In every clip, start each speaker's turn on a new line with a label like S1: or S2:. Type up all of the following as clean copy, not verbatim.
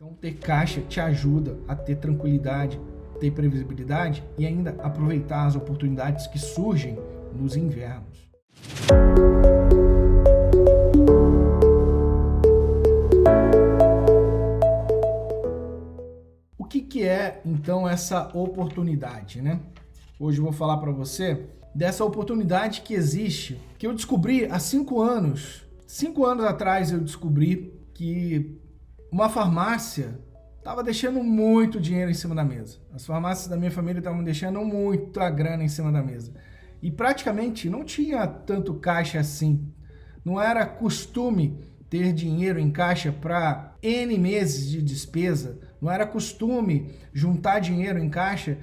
S1: Então, ter caixa te ajuda a ter tranquilidade, ter previsibilidade e ainda aproveitar as oportunidades que surgem nos invernos. O que é, então, essa oportunidade, né? Hoje eu vou falar para você dessa oportunidade que existe, que eu descobri há 5 anos. 5 anos atrás eu descobri que uma farmácia estava deixando muito dinheiro em cima da mesa. As farmácias da minha família estavam deixando muita grana em cima da mesa. E praticamente não tinha tanto caixa assim. Não era costume ter dinheiro em caixa para N meses de despesa. Não era costume juntar dinheiro em caixa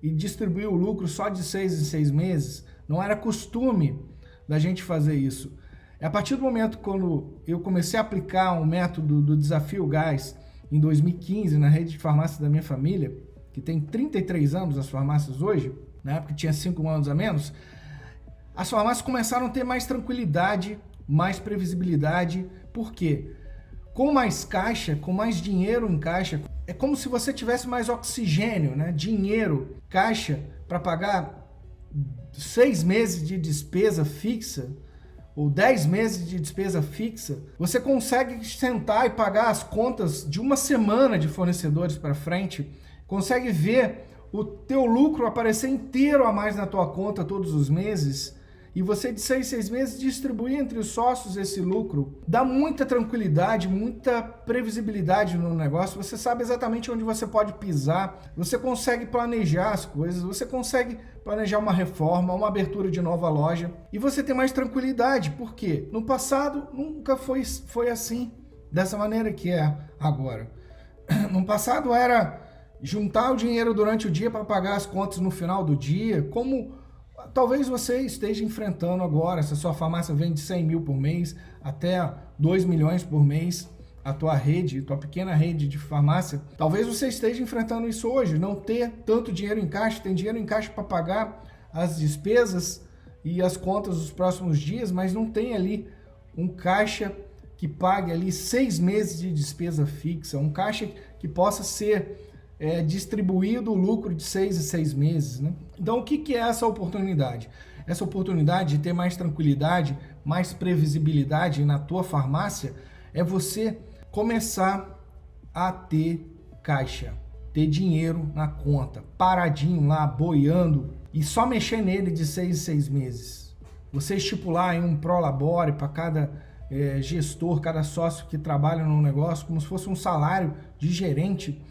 S1: e distribuir o lucro só de 6 em 6 meses. Não era costume da gente fazer isso. É a partir do momento quando eu comecei a aplicar um método do Desafio Gás em 2015 na rede de farmácias da minha família, que tem 33 anos as farmácias hoje, na época tinha 5 anos a menos, as farmácias começaram a ter mais tranquilidade, mais previsibilidade. Por quê? Com mais caixa, com mais dinheiro em caixa, é como se você tivesse mais oxigênio, né? Dinheiro, caixa, para pagar 6 meses de despesa fixa, ou 10 meses de despesa fixa, você consegue sentar e pagar as contas de uma semana de fornecedores para frente, consegue ver o teu lucro aparecer inteiro a mais na tua conta todos os meses, e você de 6 em 6 meses distribuir entre os sócios esse lucro. Dá muita tranquilidade, muita previsibilidade no negócio, você sabe exatamente onde você pode pisar, você consegue planejar as coisas, você consegue planejar uma reforma, uma abertura de nova loja, e você tem mais tranquilidade, porque no passado nunca foi assim, dessa maneira que é agora. No passado era juntar o dinheiro durante o dia para pagar as contas no final do dia, como talvez você esteja enfrentando agora. Se a sua farmácia vende 100 mil por mês, até 2 milhões por mês, a tua rede, tua pequena rede de farmácia, talvez você esteja enfrentando isso hoje, não ter tanto dinheiro em caixa, tem dinheiro em caixa para pagar as despesas e as contas dos próximos dias, mas não tem ali um caixa que pague ali 6 meses de despesa fixa, um caixa que possa ser distribuído o lucro de 6 em 6 meses, né? Então, o que é essa oportunidade? Essa oportunidade de ter mais tranquilidade, mais previsibilidade na tua farmácia é você começar a ter caixa, ter dinheiro na conta, paradinho lá, boiando, e só mexer nele de 6 em 6 meses. Você estipular aí um prolabore para cada gestor, cada sócio que trabalha no negócio, como se fosse um salário de gerente,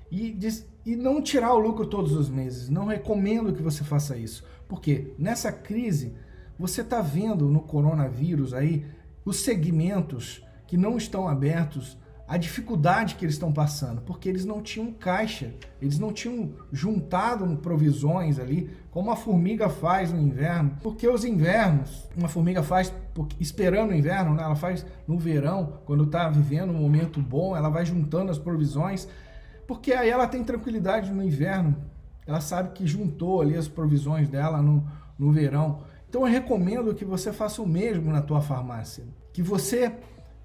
S1: e não tirar o lucro todos os meses. Não recomendo que você faça isso, porque nessa crise você está vendo no coronavírus aí os segmentos que não estão abertos, a dificuldade que eles estão passando, porque eles não tinham caixa, eles não tinham juntado provisões ali, como a formiga faz no inverno, porque os invernos, uma formiga faz esperando o inverno, né? Ela faz no verão, quando está vivendo um momento bom, ela vai juntando as provisões, porque aí ela tem tranquilidade no inverno, ela sabe que juntou ali as provisões dela no verão. Então eu recomendo que você faça o mesmo na tua farmácia, que você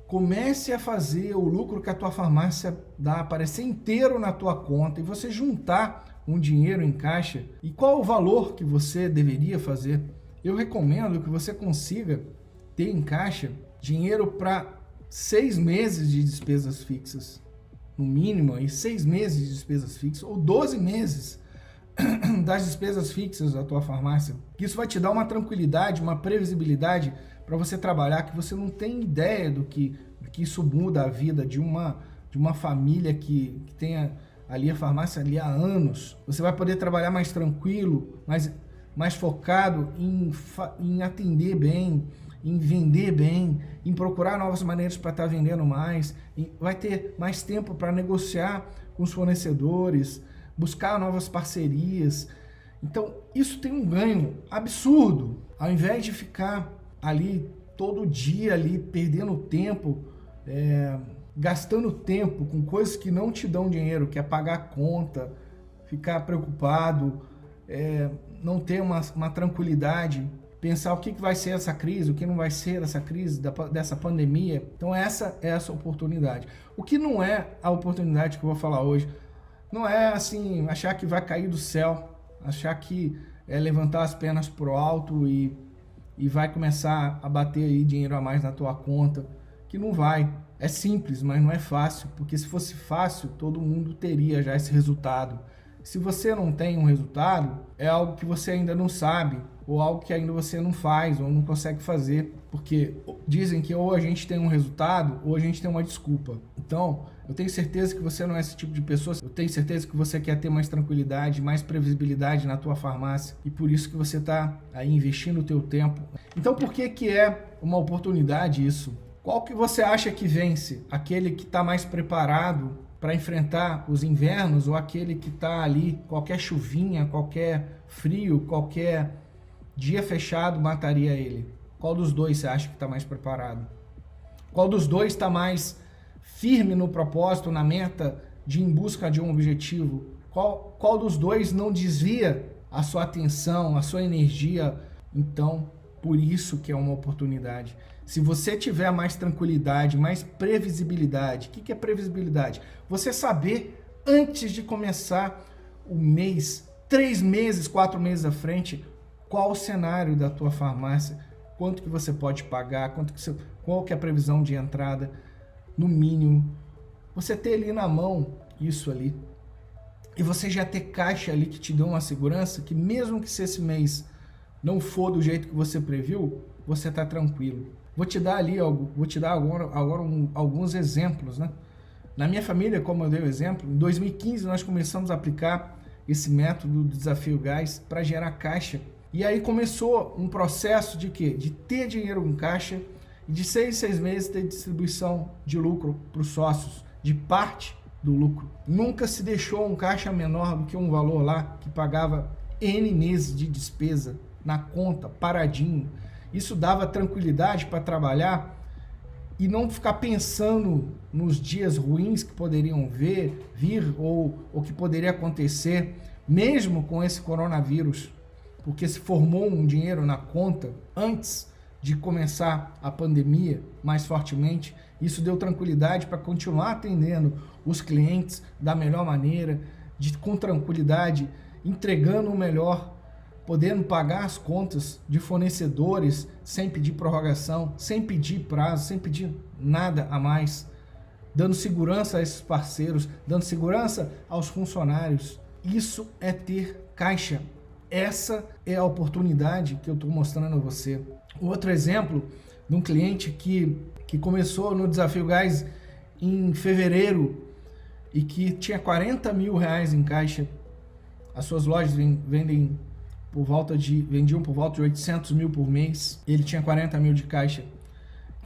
S1: comece a fazer o lucro que a tua farmácia dá aparecer inteiro na tua conta e você juntar um dinheiro em caixa. E qual o valor que você deveria fazer? Eu recomendo que você consiga ter em caixa dinheiro para 6 meses de despesas fixas. No mínimo, aí 6 meses de despesas fixas ou 12 meses das despesas fixas da tua farmácia. Isso vai te dar uma tranquilidade, uma previsibilidade para você trabalhar, que você não tem ideia do que isso muda a vida de uma família que tenha ali a farmácia ali há anos. Você vai poder trabalhar mais tranquilo, mais focado em atender bem, em vender bem, em procurar novas maneiras para estar vendendo mais, vai ter mais tempo para negociar com os fornecedores, buscar novas parcerias. Então, isso tem um ganho absurdo. Ao invés de ficar ali todo dia ali perdendo tempo, gastando tempo com coisas que não te dão dinheiro, que é pagar conta, ficar preocupado, não ter uma tranquilidade pensar o que vai ser essa crise, o que não vai ser essa crise, dessa pandemia. Então essa é essa oportunidade. O que não é a oportunidade que eu vou falar hoje, não é assim, achar que vai cair do céu, achar que é levantar as pernas pro alto e vai começar a bater aí dinheiro a mais na tua conta, que não vai. É simples, mas não é fácil, porque se fosse fácil, todo mundo teria já esse resultado. Se você não tem um resultado, é algo que você ainda não sabe, ou algo que ainda você não faz, ou não consegue fazer, porque dizem que ou a gente tem um resultado, ou a gente tem uma desculpa. Então, eu tenho certeza que você não é esse tipo de pessoa, eu tenho certeza que você quer ter mais tranquilidade, mais previsibilidade na tua farmácia, e por isso que você está aí investindo o teu tempo. Então, por que é uma oportunidade isso? Qual que você acha que vence? Aquele que está mais preparado para enfrentar os invernos ou aquele que está ali, qualquer chuvinha, qualquer frio, qualquer dia fechado mataria ele? Qual dos dois você acha que está mais preparado? Qual dos dois está mais firme no propósito, na meta de ir em busca de um objetivo? Qual dos dois não desvia a sua atenção, a sua energia? Então, por isso que é uma oportunidade. Se você tiver mais tranquilidade, mais previsibilidade, o que é previsibilidade? Você saber antes de começar o mês, 3 meses, 4 meses à frente, qual o cenário da tua farmácia, quanto que você pode pagar, qual que é a previsão de entrada, no mínimo. Você ter ali na mão isso ali, e você já ter caixa ali que te dê uma segurança, que mesmo que se esse mês não for do jeito que você previu, você está tranquilo. Vou te dar agora alguns exemplos, né? Na minha família, como eu dei o exemplo, em 2015 nós começamos a aplicar esse método do Desafio Gás para gerar caixa. E aí começou um processo de quê? De ter dinheiro em caixa e de 6 em 6 meses ter distribuição de lucro para os sócios, de parte do lucro. Nunca se deixou um caixa menor do que um valor lá que pagava N meses de despesa na conta, paradinho. Isso dava tranquilidade para trabalhar e não ficar pensando nos dias ruins que poderiam vir ou que poderia acontecer, mesmo com esse coronavírus, porque se formou um dinheiro na conta antes de começar a pandemia mais fortemente. Isso deu tranquilidade para continuar atendendo os clientes da melhor maneira, com tranquilidade, entregando o melhor, podendo pagar as contas de fornecedores sem pedir prorrogação, sem pedir prazo, sem pedir nada a mais, dando segurança a esses parceiros, dando segurança aos funcionários. Isso é ter caixa. Essa é a oportunidade que eu estou mostrando a você. Outro exemplo de um cliente que começou no Desafio Gás em fevereiro e que tinha 40 mil reais em caixa. As suas lojas vendiam por volta de 800 mil por mês. Ele tinha 40 mil de caixa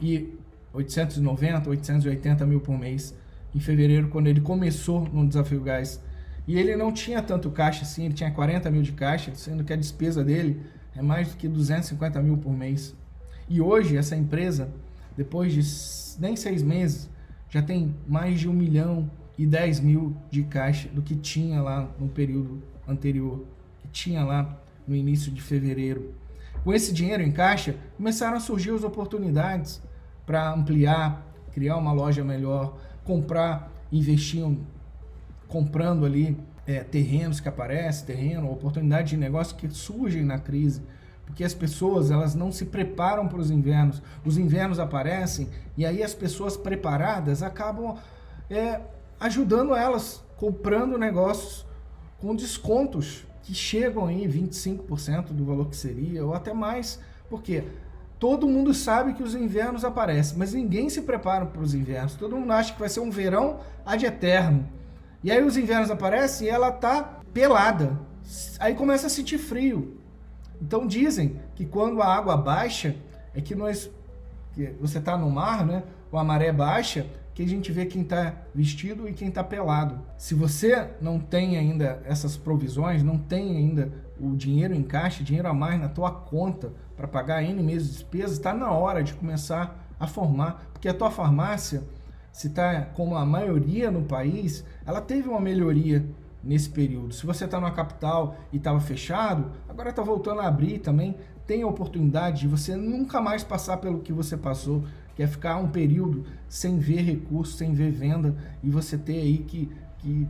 S1: e 890, 880 mil por mês em fevereiro, quando ele começou no Desafio Gás. E ele não tinha tanto caixa assim, ele tinha 40 mil de caixa, sendo que a despesa dele é mais do que 250 mil por mês. E hoje essa empresa, depois de nem 6 meses, já tem mais de 1.010.000 de caixa do que tinha lá no período anterior, que tinha lá no início de fevereiro. Com esse dinheiro em caixa, começaram a surgir as oportunidades para ampliar, criar uma loja melhor, comprar, investir, comprando ali terrenos que aparecem, oportunidades de negócio que surgem na crise, porque as pessoas elas não se preparam para os invernos aparecem e aí as pessoas preparadas acabam ajudando elas, comprando negócios com descontos que chegam aí 25% do valor que seria, ou até mais, porque todo mundo sabe que os invernos aparecem, mas ninguém se prepara para os invernos, todo mundo acha que vai ser um verão ad eterno, e aí os invernos aparecem e ela tá pelada, aí começa a sentir frio. Então dizem que quando a água baixa, que você tá no mar, né, com a maré baixa, que a gente vê quem está vestido e quem está pelado. Se você não tem ainda essas provisões, não tem ainda o dinheiro em caixa, dinheiro a mais na tua conta para pagar N meses de despesas, está na hora de começar a formar, porque a tua farmácia, se está como a maioria no país, ela teve uma melhoria nesse período. Se você está numa capital e estava fechado, agora está voltando a abrir também. Tem a oportunidade de você nunca mais passar pelo que você passou, que é ficar um período sem ver recurso, sem ver venda, e você ter aí que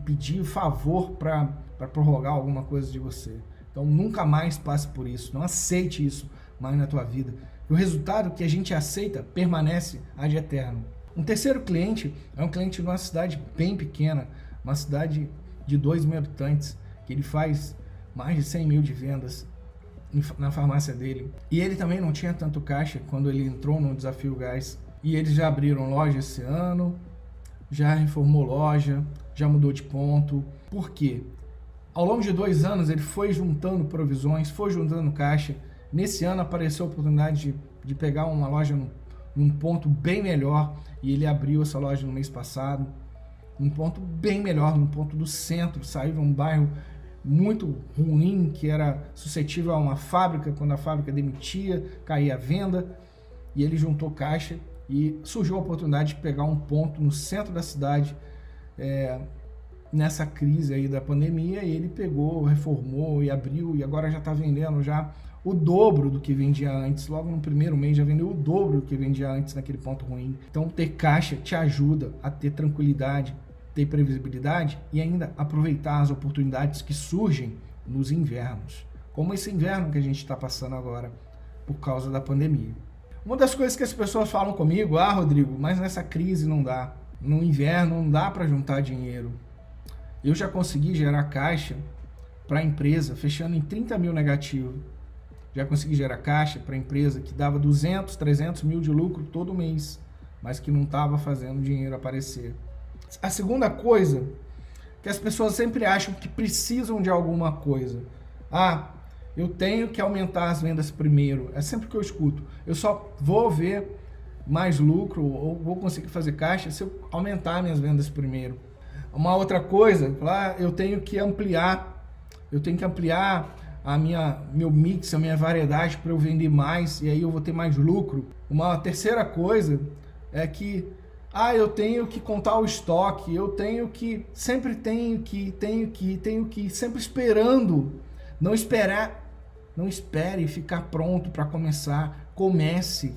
S1: pedir favor para prorrogar alguma coisa de você. Então nunca mais passe por isso, não aceite isso mais na tua vida. E o resultado que a gente aceita permanece ad eterno. Um terceiro cliente é um cliente de uma cidade bem pequena, uma cidade de 2.000 habitantes, que ele faz mais de 100 mil de vendas na farmácia dele. E ele também não tinha tanto caixa quando ele entrou no Desafio Gás. E eles já abriram loja esse ano, já reformou loja, já mudou de ponto. Por quê? Ao longo de 2 anos ele foi juntando provisões, foi juntando caixa. Nesse ano apareceu a oportunidade de pegar uma loja num ponto bem melhor, e ele abriu essa loja no mês passado, num ponto bem melhor, num ponto do centro, saiu de um bairro muito ruim, que era suscetível a uma fábrica. Quando a fábrica demitia, caía a venda, e ele juntou caixa e surgiu a oportunidade de pegar um ponto no centro da cidade, nessa crise aí da pandemia, e ele pegou, reformou e abriu, e agora já está vendendo já o dobro do que vendia antes. Logo no primeiro mês já vendeu o dobro do que vendia antes naquele ponto ruim. Então ter caixa te ajuda a ter tranquilidade, ter previsibilidade e ainda aproveitar as oportunidades que surgem nos invernos, como esse inverno que a gente está passando agora por causa da pandemia. Uma das coisas que as pessoas falam comigo: ah, Rodrigo, mas nessa crise não dá, no inverno não dá para juntar dinheiro. Eu já consegui gerar caixa para a empresa fechando em 30 mil negativo. Já consegui gerar caixa para a empresa que dava 200, 300 mil de lucro todo mês, mas que não estava fazendo dinheiro aparecer. A segunda coisa, que as pessoas sempre acham que precisam de alguma coisa. Ah, eu tenho que aumentar as vendas primeiro. É sempre que eu escuto. Eu só vou ver mais lucro ou vou conseguir fazer caixa se eu aumentar minhas vendas primeiro. Uma outra coisa, eu tenho que ampliar meu mix, a minha variedade para eu vender mais e aí eu vou ter mais lucro. Uma terceira coisa é que eu tenho que contar o estoque, eu sempre esperando. Não espere ficar pronto para começar. Comece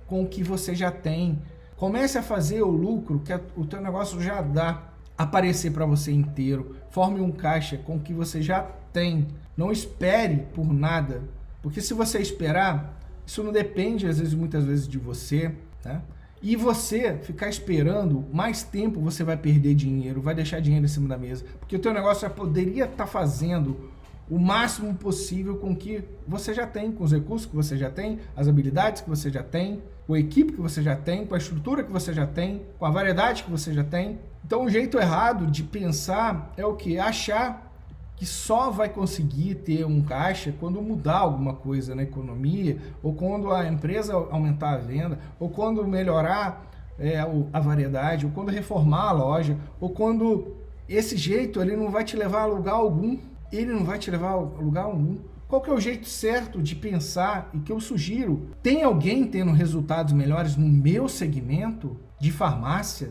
S1: com o que você já tem. Comece a fazer o lucro que o teu negócio já dá aparecer para você inteiro. Forme um caixa com o que você já tem. Não espere por nada, porque se você esperar, isso não depende muitas vezes de você, né? E você ficar esperando mais tempo, você vai perder dinheiro, vai deixar dinheiro em cima da mesa, porque o teu negócio já poderia estar fazendo o máximo possível com o que você já tem, com os recursos que você já tem, as habilidades que você já tem, com a equipe que você já tem, com a estrutura que você já tem, com a variedade que você já tem. Então o jeito errado de pensar é o quê? Achar que só vai conseguir ter um caixa quando mudar alguma coisa na economia, ou quando a empresa aumentar a venda, ou quando melhorar a variedade, ou quando reformar a loja, ou quando esse jeito ele não vai te levar a lugar algum. Ele não vai te levar a lugar algum. Qual que é o jeito certo de pensar e que eu sugiro? Tem alguém tendo resultados melhores no meu segmento de farmácia?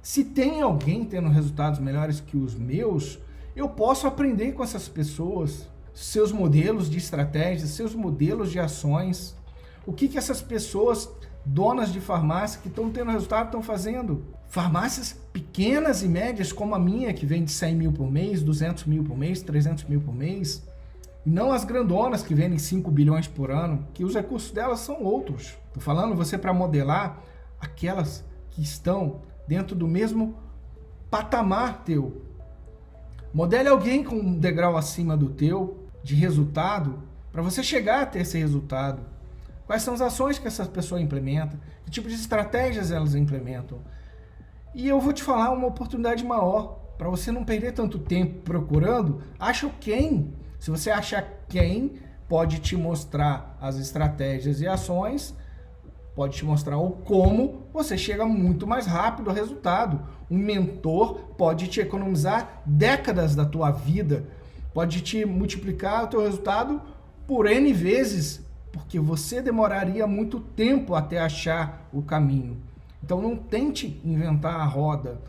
S1: Se tem alguém tendo resultados melhores que os meus, eu posso aprender com essas pessoas, seus modelos de estratégia, seus modelos de ações. O que essas pessoas, donas de farmácia, que estão tendo resultado, estão fazendo? Farmácias pequenas e médias como a minha, que vende 100 mil por mês, 200 mil por mês, 300 mil por mês. Não as grandonas que vendem 5 bilhões por ano, que os recursos delas são outros. Estou falando você para modelar aquelas que estão dentro do mesmo patamar teu. Modele alguém com um degrau acima do teu de resultado para você chegar a ter esse resultado. Quais são as ações que essa pessoa implementa? Que tipo de estratégias elas implementam? E eu vou te falar uma oportunidade maior. Para você não perder tanto tempo procurando, acha quem. Se você achar quem, pode te mostrar as estratégias e ações, pode te mostrar o como, você chega muito mais rápido ao resultado. Um mentor pode te economizar décadas da tua vida, pode te multiplicar o teu resultado por N vezes, porque você demoraria muito tempo até achar o caminho. Então não tente inventar a roda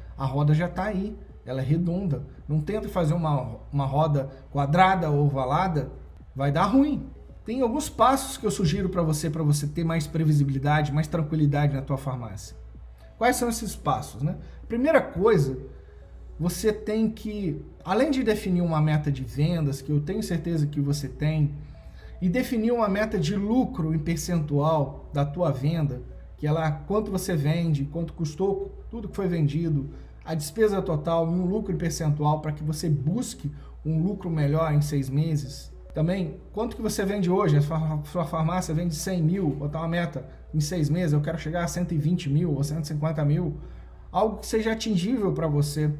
S1: já está aí, ela é redonda. Não tenta fazer uma roda quadrada ou ovalada, vai dar ruim. Tem alguns passos que eu sugiro para você ter mais previsibilidade, mais tranquilidade na tua farmácia. Quais são esses passos, né? Primeira coisa, você tem que, além de definir uma meta de vendas, que eu tenho certeza que você tem, e definir uma meta de lucro em percentual da tua venda, que é lá quanto você vende, quanto custou tudo que foi vendido, a despesa total e um lucro em percentual para que você busque um lucro melhor em 6 meses. Também, quanto que você vende hoje? A sua farmácia vende 100 mil, botar uma meta em 6 meses, eu quero chegar a 120 mil ou 150 mil, algo que seja atingível para você.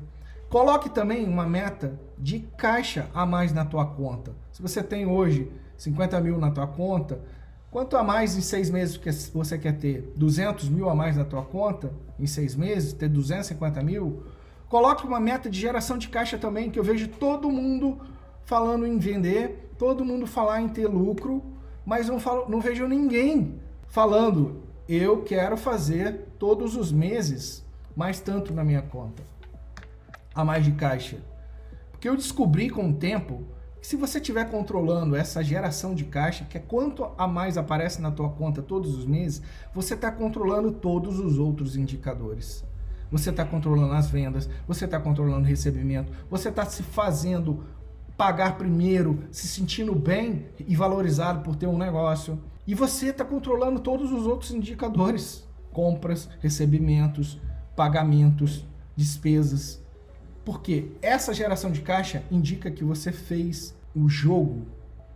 S1: Coloque também uma meta de caixa a mais na tua conta. Se você tem hoje 50 mil na tua conta, quanto a mais em 6 meses que você quer ter? 200 mil a mais na tua conta em 6 meses, ter 250 mil? Coloque uma meta de geração de caixa também, que eu vejo todo mundo falando em vender, todo mundo falar em ter lucro, mas não vejo ninguém falando, eu quero fazer todos os meses mais tanto na minha conta, a mais de caixa. Porque eu descobri com o tempo que se você estiver controlando essa geração de caixa, que é quanto a mais aparece na tua conta todos os meses, você está controlando todos os outros indicadores. Você está controlando as vendas, você está controlando o recebimento, você está se fazendo pagar primeiro, se sentindo bem e valorizado por ter um negócio. E você está controlando todos os outros indicadores. Compras, recebimentos, pagamentos, despesas. Porque essa geração de caixa indica que você fez o jogo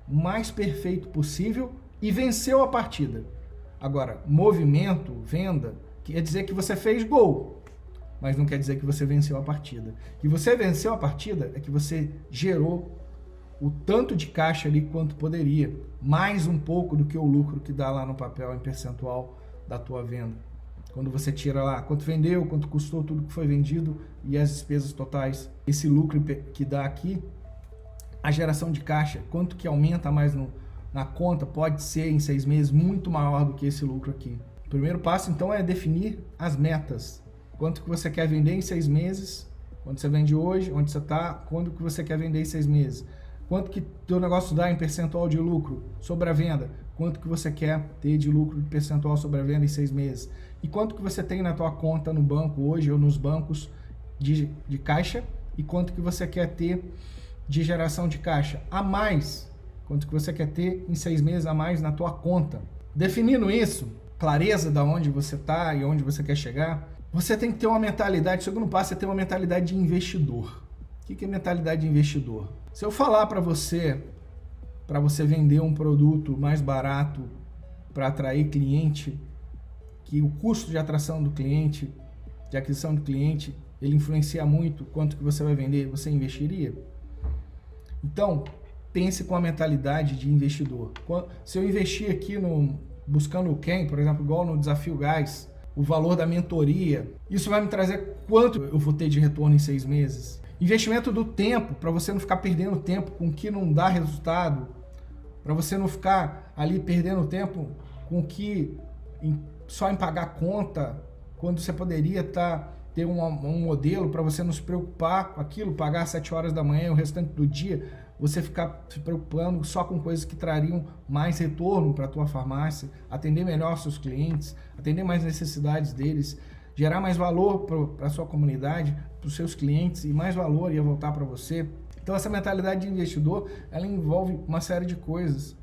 S1: mais perfeito possível e venceu a partida. Agora, movimento, venda, quer dizer que você fez gol, mas não quer dizer que você venceu a partida. Que você venceu a partida é que você gerou o tanto de caixa ali quanto poderia, mais um pouco do que o lucro que dá lá no papel em percentual da tua venda. Quando você tira lá quanto vendeu, quanto custou tudo que foi vendido e as despesas totais, esse lucro que dá aqui, a geração de caixa, quanto que aumenta mais na conta, pode ser em 6 meses muito maior do que esse lucro aqui. O primeiro passo então é definir as metas. Quanto que você quer vender em 6 meses, quanto você vende hoje, onde você está, quando que você quer vender em 6 meses. Quanto que teu negócio dá em percentual de lucro sobre a venda, quanto que você quer ter de lucro de percentual sobre a venda em 6 meses. E quanto que você tem na tua conta no banco hoje ou nos bancos de caixa e quanto que você quer ter de geração de caixa a mais, quanto que você quer ter em 6 meses a mais na tua conta. Definindo isso, clareza de onde você está e onde você quer chegar, você tem que ter uma mentalidade, o segundo passo é ter uma mentalidade de investidor. O que é mentalidade de investidor? Se eu falar para você vender um produto mais barato para atrair cliente, que o custo de atração do cliente, de aquisição do cliente, ele influencia muito quanto que você vai vender, você investiria? Então, pense com a mentalidade de investidor. Se eu investir aqui buscando o quem, por exemplo, igual no Desafio Gás, o valor da mentoria, isso vai me trazer quanto eu vou ter de retorno em 6 meses? Investimento do tempo, para você não ficar perdendo tempo com o que não dá resultado, para você não ficar ali perdendo tempo com o que só em pagar conta, quando você poderia ter um modelo para você não se preocupar com aquilo, pagar às 7 horas da manhã e o restante do dia, você ficar se preocupando só com coisas que trariam mais retorno para a tua farmácia, atender melhor seus clientes, atender mais necessidades deles, gerar mais valor para a sua comunidade, para os seus clientes, e mais valor ia voltar para você. Então essa mentalidade de investidor, ela envolve uma série de coisas,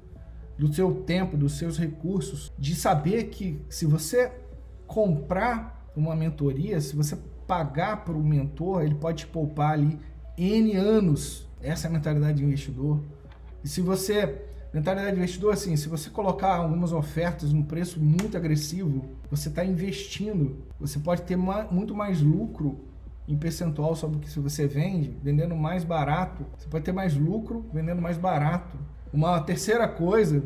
S1: do seu tempo, dos seus recursos, de saber que se você comprar uma mentoria, se você pagar para o mentor, ele pode te poupar ali N anos. Essa é a mentalidade de investidor. E se você... Mentalidade de investidor, assim, se você colocar algumas ofertas num preço muito agressivo, você está investindo, você pode ter muito mais lucro em percentual sobre o que se você vende, vendendo mais barato, você pode ter mais lucro vendendo mais barato. Uma terceira coisa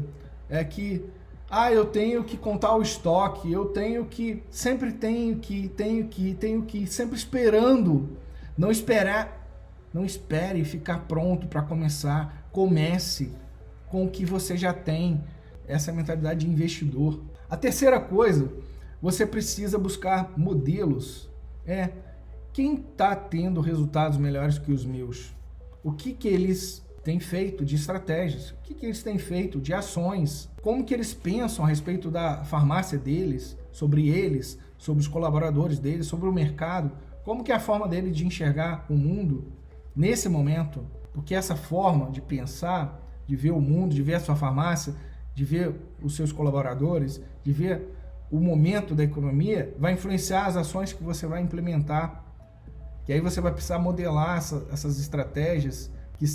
S1: é que, eu tenho que contar o estoque, eu tenho que, sempre tenho que, sempre esperando. Não espere ficar pronto para começar, comece com o que você já tem, essa mentalidade de investidor. A terceira coisa, você precisa buscar modelos quem está tendo resultados melhores que os meus? O que eles têm feito de estratégias? O que eles têm feito de ações? Como que eles pensam a respeito da farmácia deles, sobre os colaboradores deles, sobre o mercado? Como que é a forma dele de enxergar o mundo nesse momento? Porque essa forma de pensar, de ver o mundo, de ver a sua farmácia, de ver os seus colaboradores, de ver o momento da economia, vai influenciar as ações que você vai implementar. E aí você vai precisar modelar essas estratégias que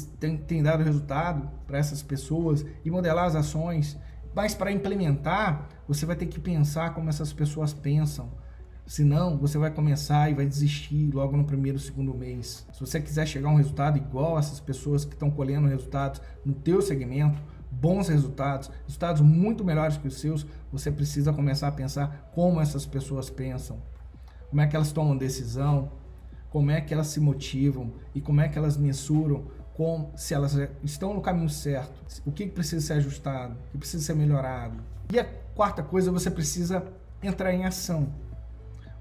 S1: têm dado resultado para essas pessoas e modelar as ações. Mas para implementar, você vai ter que pensar como essas pessoas pensam. Senão, você vai começar e vai desistir logo no primeiro, segundo mês. Se você quiser chegar a um resultado igual a essas pessoas que estão colhendo resultados no teu segmento, bons resultados muito melhores que os seus, você precisa começar a pensar como essas pessoas pensam. Como é que elas tomam decisão, como é que elas se motivam e como é que elas mensuram se elas estão no caminho certo, o que precisa ser ajustado, o que precisa ser melhorado. E a quarta coisa, você precisa entrar em ação.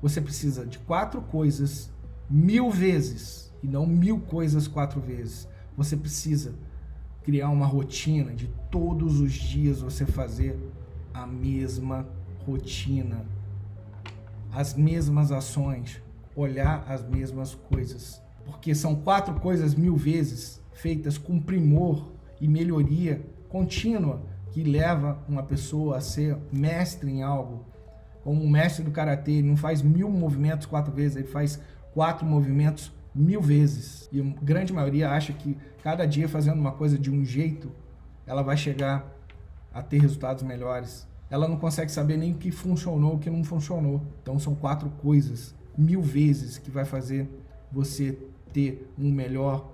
S1: Você precisa de 4 coisas 1000 vezes e não 1000 coisas 4 vezes. Você precisa criar uma rotina de todos os dias você fazer a mesma rotina, as mesmas ações, olhar as mesmas coisas. Porque são 4 coisas 1000 vezes feitas com primor e melhoria contínua que leva uma pessoa a ser mestre em algo. Como um mestre do karatê, ele não faz 1000 movimentos 4 vezes, ele faz 4 movimentos 1000 vezes. E a grande maioria acha que cada dia fazendo uma coisa de um jeito, ela vai chegar a ter resultados melhores. Ela não consegue saber nem o que funcionou, o que não funcionou. Então são 4 coisas 1000 vezes que vai fazer você ter um melhor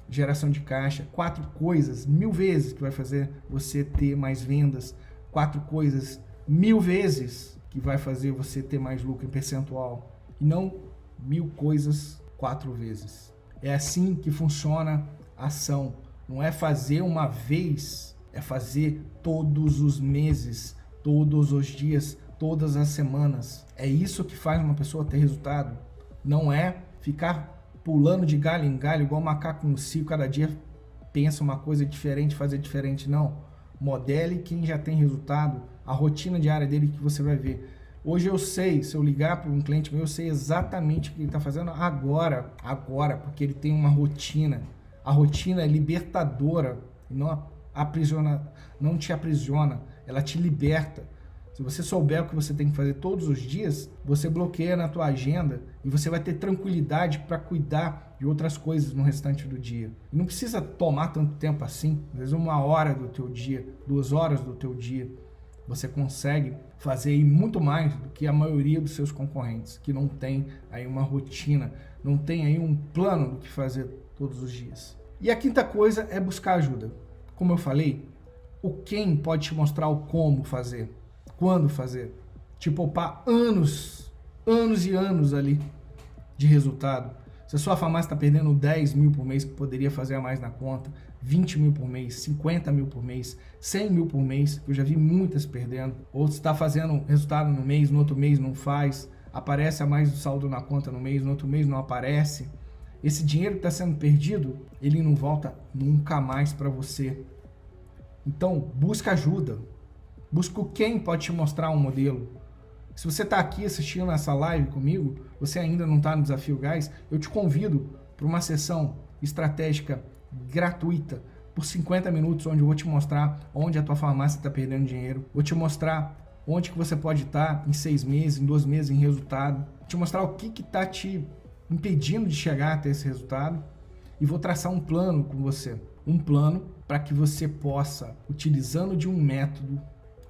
S1: geração de caixa. 4 coisas 1000 vezes que vai fazer você ter mais vendas. 4 coisas 1000 vezes que vai fazer você ter mais lucro em percentual. E não 1000 coisas 4 vezes. É assim que funciona a ação. Não é fazer uma vez, é fazer todos os meses, todos os dias, todas as semanas. É isso que faz uma pessoa ter resultado. Não é ficar pulando de galho em galho, igual macaco no cio, cada dia pensa uma coisa diferente, fazer diferente. Não. Modele quem já tem resultado, a rotina diária dele que você vai ver. Hoje eu sei, se eu ligar para um cliente meu, eu sei exatamente o que ele está fazendo agora, porque ele tem uma rotina. A rotina é libertadora, não aprisiona, não te aprisiona, ela te liberta. Se você souber o que você tem que fazer todos os dias, você bloqueia na tua agenda e você vai ter tranquilidade para cuidar de outras coisas no restante do dia. E não precisa tomar tanto tempo assim, às vezes 1 hora do teu dia, 2 horas do teu dia. Você consegue fazer aí muito mais do que a maioria dos seus concorrentes, que não tem aí uma rotina, não tem aí um plano do que fazer todos os dias. E a quinta coisa é buscar ajuda. Como eu falei, o quem pode te mostrar o como fazer, quando fazer, te poupar anos e anos ali de resultado. Se a sua farmácia está perdendo 10 mil por mês, que poderia fazer a mais na conta, 20 mil por mês, 50 mil por mês, 100 mil por mês, que eu já vi muitas perdendo, ou se está fazendo resultado no mês, no outro mês não faz, aparece a mais do saldo na conta no mês, no outro mês não aparece. Esse dinheiro que está sendo perdido, ele não volta nunca mais para você. Então, busca ajuda. Busca quem pode te mostrar um modelo. Se você está aqui assistindo essa live comigo, você ainda não está no Desafio Gás, eu te convido para uma sessão estratégica gratuita por 50 minutos, onde eu vou te mostrar onde a tua farmácia está perdendo dinheiro, vou te mostrar onde que você pode estar em 6 meses, em 2 meses em resultado, vou te mostrar o que está te impedindo de chegar até esse resultado e vou traçar um plano com você, um plano para que você possa, utilizando de um método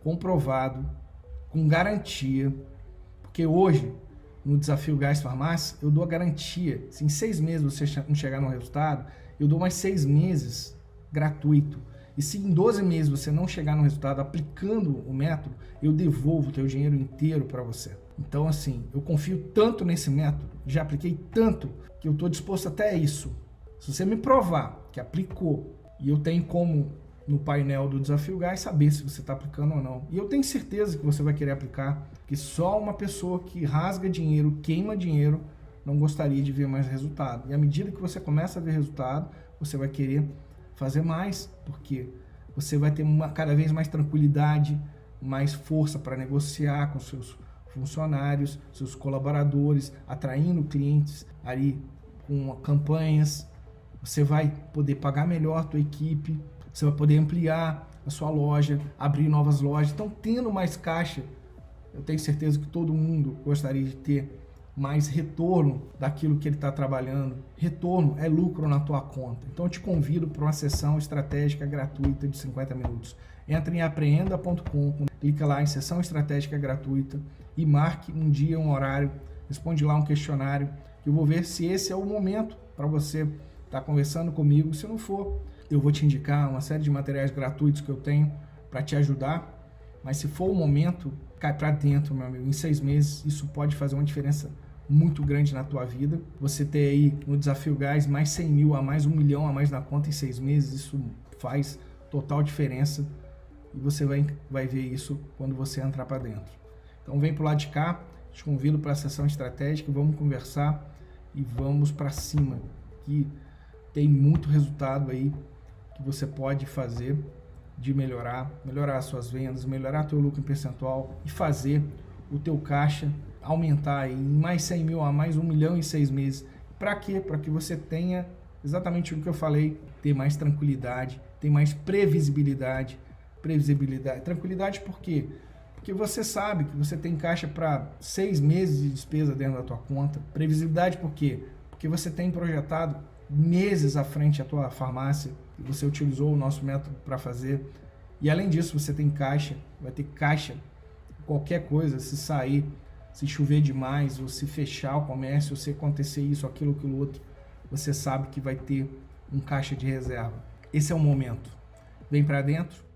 S1: comprovado, com garantia, porque hoje no Desafio Gás Farmácia eu dou a garantia, se em 6 meses você não chegar no resultado, eu dou mais 6 meses gratuito, e se em 12 meses você não chegar no resultado aplicando o método, eu devolvo o teu dinheiro inteiro para você. Então assim, eu confio tanto nesse método, já apliquei tanto, que eu estou disposto até a isso. Se você me provar que aplicou, e eu tenho como no painel do Desafio Gás saber se você está aplicando ou não. E eu tenho certeza que você vai querer aplicar, que só uma pessoa que rasga dinheiro, queima dinheiro, não gostaria de ver mais resultado. E à medida que você começa a ver resultado, você vai querer fazer mais, porque você vai ter cada vez mais tranquilidade, mais força para negociar com seus funcionários, seus colaboradores, atraindo clientes ali com campanhas. Você vai poder pagar melhor a tua equipe, você vai poder ampliar a sua loja, abrir novas lojas. Então, tendo mais caixa, eu tenho certeza que todo mundo gostaria de ter mais retorno daquilo que ele está trabalhando. Retorno é lucro na tua conta. Então, eu te convido para uma sessão estratégica gratuita de 50 minutos. Entra em apreenda.com, clica lá em sessão estratégica gratuita e marque um dia, um horário, responde lá um questionário, que eu vou ver se esse é o momento para você estar conversando comigo. Se não for, eu vou te indicar uma série de materiais gratuitos que eu tenho para te ajudar. Mas se for o momento, cai para dentro, meu amigo. Em 6 meses, isso pode fazer uma diferença muito grande na tua vida. Você ter aí no Desafio Gás mais 100 mil a mais, 1 milhão a mais na conta em 6 meses, isso faz total diferença. E você vai ver isso quando você entrar para dentro. Então vem pro lado de cá, te convido para a sessão estratégica, vamos conversar e vamos para cima, que tem muito resultado aí que você pode fazer de melhorar as suas vendas, melhorar teu lucro em percentual e fazer o teu caixa aumentar aí em mais 100 mil a mais 1 milhão em 6 meses. Para quê? Para que você tenha exatamente o que eu falei, ter mais tranquilidade, ter mais previsibilidade. Tranquilidade por quê? Porque você sabe que você tem caixa para 6 meses de despesa dentro da tua conta. Previsibilidade por quê? Porque você tem projetado meses à frente a tua farmácia e você utilizou o nosso método para fazer. E além disso, você tem caixa, vai ter caixa, qualquer coisa, se sair, se chover demais, ou se fechar o comércio, ou se acontecer isso, aquilo outro, você sabe que vai ter um caixa de reserva. Esse é o momento. Vem para dentro.